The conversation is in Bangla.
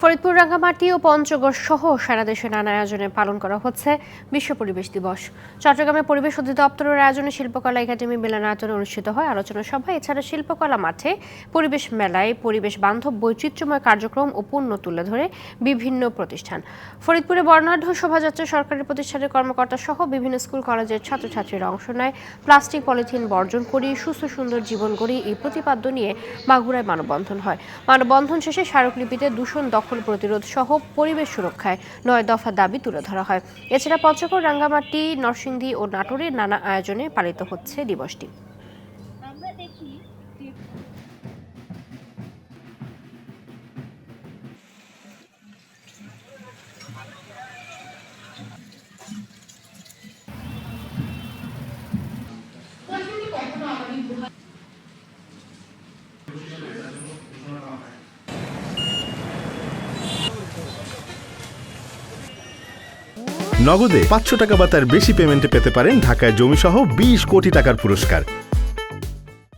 ফরিদপুর, রাঙ্গামাটি ও পঞ্চগড় সহ সারা দেশে নানা আয়োজনে পালন করা হচ্ছে বিশ্ব পরিবেশ দিবস। চট্টগ্রামে পরিবেশ অধিদপ্তরের আয়োজনে শিল্পকলা একাডেমি মিলনায়তনে অনুষ্ঠিত হয় আলোচনা সভা। এছাড়া শিল্পকলা মাঠে পরিবেশ মেলায় পরিবেশ বান্ধব বৈচিত্র্যময় কার্যক্রম ও পণ্য তুলে ধরে বিভিন্ন প্রতিষ্ঠান। ফরিদপুরে বর্ণাঢ্য শোভাযাত্রা সরকারি প্রতিষ্ঠানের কর্মকর্তা সহ বিভিন্ন স্কুল কলেজের ছাত্রছাত্রীরা অংশ নেয়। প্লাস্টিক পলিথিন বর্জন করি, সুস্থ সুন্দর জীবন গড়ি এই প্রতিপাদ্য নিয়ে মাগুরায় মানববন্ধন হয়। মানববন্ধন শেষে স্মারকলিপিতে দূষণ দখল প্রতিরোধ সহ পরিবেশ সুরক্ষায় ৯ দফা দাবি তুলে ধরা হয়। এছাড়া পঞ্চগড়, রাঙ্গামাটি, নরসিংদী ও নাটোরের নানা আয়োজনে পালিত হচ্ছে দিবসটি। নগদে ৫০০ টাকা বা তার বেশি পেমেন্টে পেতে পারেন ঢাকায় জমিসহ ২০ কোটি টাকার পুরস্কার।